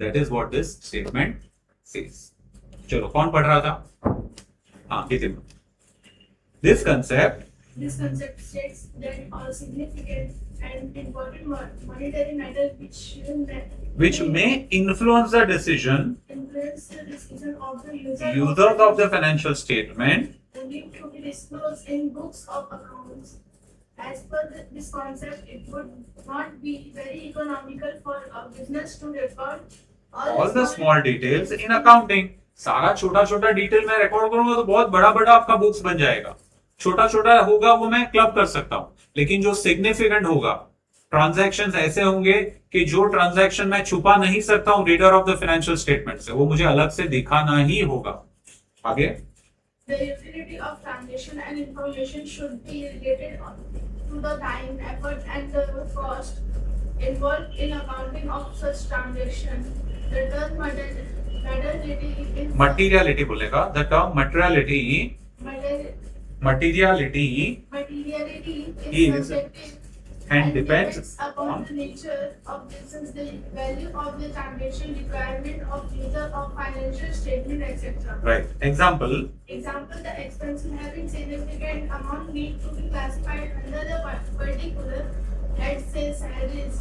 That is what this statement says. चलो कौन पढ़ रहा था? हाँ this concept This concept states that all significant and important monetary matters which may influence the decision influence the decision of the users of the financial statement need to be disclosed in books of accounts. As per this concept, it would not be very economical for a business to record all the small details in accounting. सारा छोटा छोटा डिटेल मैं रिकॉर्ड करूंगा तो बहुत बड़ा बड़ा आपका बुक्स बन जाएगा। छोटा छोटा होगा वो मैं क्लब कर सकता हूं, लेकिन जो सिग्निफिकेंट होगा, ट्रांजैक्शंस ऐसे होंगे कि जो ट्रांजैक्शन मैं छुपा नहीं सकता हूं reader of the financial statement से, वो मुझे अलग से दिखाना ही होगा। आगे the utility of transaction and information should be related to the time, effort, and the cost involved in accounting of such transaction. The term materiality is materiality बोलेगा, the term materiality materiality Is is subjective and depends upon the nature of business, the value of the transaction, requirement of user of financial statement, etc. Right. Example, Example, the expenses having significant amount need to be classified under the particular, let's say salaries,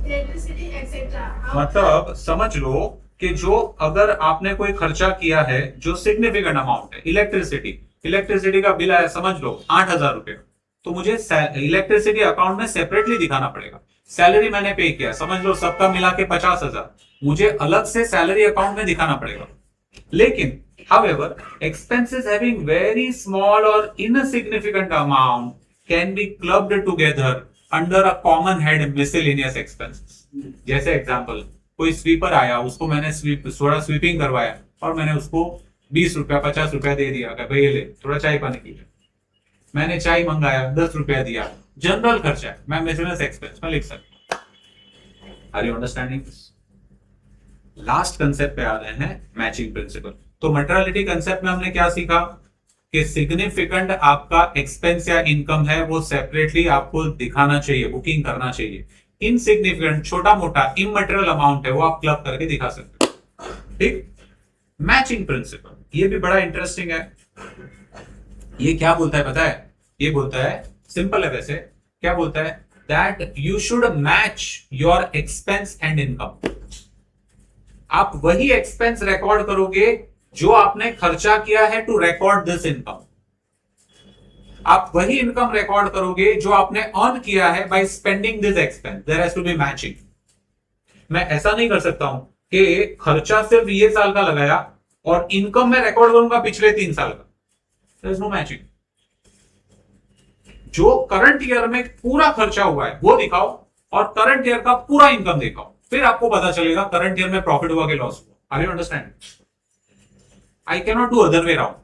electricity, etc. मतलब समझ लो कि जो अगर आपने कोई खर्चा किया है जो सिग्निफिकेंट अमाउंट है, इलेक्ट्रिसिटी का बिल आया समझ लो 8,000 रुपए, तो मुझे इलेक्ट्रिसिटी अकाउंट में सेपरेटली दिखाना पड़ेगा. सैलरी मैंने पे किया, समझ लो सबका मिला के 50,000, मुझे अलग से सैलरी अकाउंट में दिखाना पड़ेगा. लेकिन however, expenses having very small or insignificant amount can be clubbed together under a common head miscellaneous expenses. जैसे एग्जांपल, कोई स्वीपर आया, उसको मैंने थोड़ा स्वीपिंग करवाया और मैंने उसको 20 रुपया 50 रुपया दे दिया, भाई ये ले थोड़ा चाय पानी की. मैंने चाय मंगाया 10 रुपया दिया, जनरल खर्चा है, मैं मिसलेनियस एक्सपेंस में लिख सकता. Are you understanding this? Last concept पे आ रहे हैं, मैचिंग प्रिंसिपल. तो मटेरियलिटी कंसेप्ट में हमने क्या सीखा कि सिग्निफिकेंट आपका एक्सपेंस या इनकम है वो सेपरेटली आपको दिखाना चाहिए, बुकिंग करना चाहिए. इनसिग्निफिकेंट छोटा मोटा इमटेरियल अमाउंट है वो आप क्लब करके दिखा सकते हो. ठीक. मैचिंग प्रिंसिपल ये भी बड़ा इंटरेस्टिंग है. ये क्या बोलता है पता है? ये बोलता है, सिंपल है वैसे, क्या बोलता है? That you should match your expense and income. आप वही एक्सपेंस रिकॉर्ड करोगे जो आपने खर्चा किया है टू रिकॉर्ड दिस इनकम. आप वही इनकम रिकॉर्ड करोगे जो आपने अर्न किया है by spending this expense. There has to be matching. मैं ऐसा नहीं कर सकता हूं कि खर्चा सिर्फ ये साल का लगाया और इनकम में रिकॉर्ड करूंगा पिछले 3 साल का. There is no matching. जो करंट ईयर में पूरा खर्चा हुआ है वो दिखाओ और करंट ईयर का पूरा इनकम दिखाओ, फिर आपको पता चलेगा करंट ईयर में प्रॉफिट हुआ कि लॉस हुआ. Are you understand? I can not do other way round.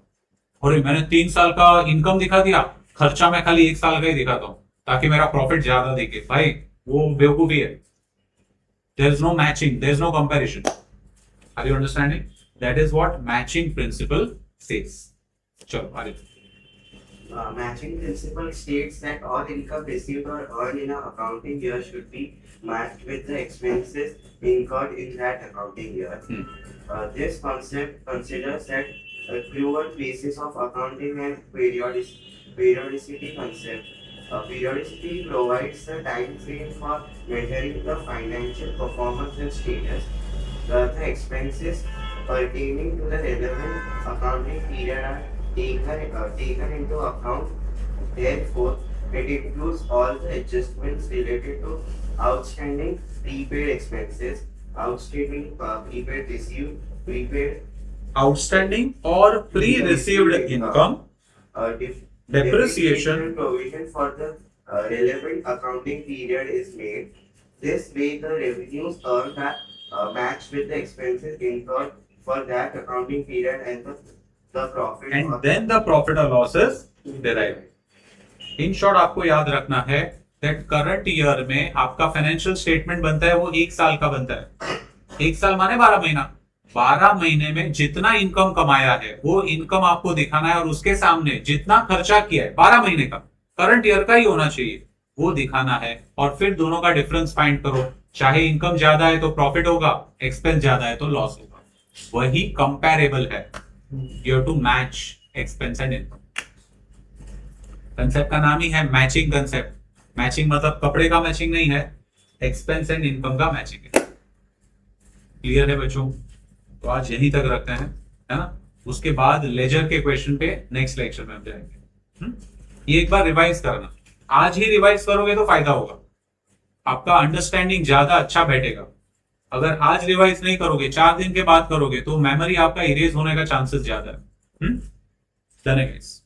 और मैंने 3 साल का इनकम दिखा दिया, खर्चा मैं खाली 1 साल का ही दिखाता हूं ताकि मेरा प्रॉफिट ज्यादा दिखे. भाई वो बेवकूफी है. There is no matching, there is no comparison. Are you understanding? That is what matching principle says. चलो आगे. Matching principle states that all income received or earned in an accounting year should be matched with the expenses incurred in that accounting year. This concept considers that accrual basis of accounting and periodicity concept. Periodicity provides the time frame for measuring the financial performance and status. The expenses pertaining to the relevant accounting period are taken into account. Therefore, it includes all the adjustments related to outstanding prepaid expenses, outstanding prepaid received, prepaid Outstanding or pre-received income, depreciation provision for the relevant accounting period is made. This way, the revenues earned are matched with the expenses incurred for that accounting period and the profit. and then the profit or losses derived. In short, आपको याद रखना है that current year में आपका फाइनेंशियल स्टेटमेंट बनता है वो 1 साल का बनता है. 1 साल माने 12 महीना. 12 महीने में जितना इनकम कमाया है वो इनकम आपको दिखाना है और उसके सामने जितना खर्चा किया है 12 महीने का करंट ईयर का ही होना चाहिए वो दिखाना है. और फिर दोनों का डिफरेंस फाइंड करो. चाहे इनकम ज्यादा है तो प्रॉफिट होगा, एक्सपेंस ज्यादा है तो लॉस होगा. वही कंपैरेबल है. You have to match expense and income. Concept का नाम ही है मैचिंग कंसेप्ट. मैचिंग मतलब कपड़े का मैचिंग नहीं है, एक्सपेंस एंड इनकम का मैचिंग है. क्लियर है बच्चों? तो आज यहीं तक रखते हैं, है ना. उसके बाद लेजर के क्वेश्चन पे नेक्स्ट लेक्चर में हम जाएंगे. ये एक बार रिवाइज करना. आज ही रिवाइज करोगे तो फायदा होगा, आपका अंडरस्टैंडिंग ज्यादा अच्छा बैठेगा. अगर आज रिवाइज नहीं करोगे, 4 दिन के बाद करोगे तो मेमोरी आपका इरेज होने का चांसेस ज्यादा है. डन है गाइस.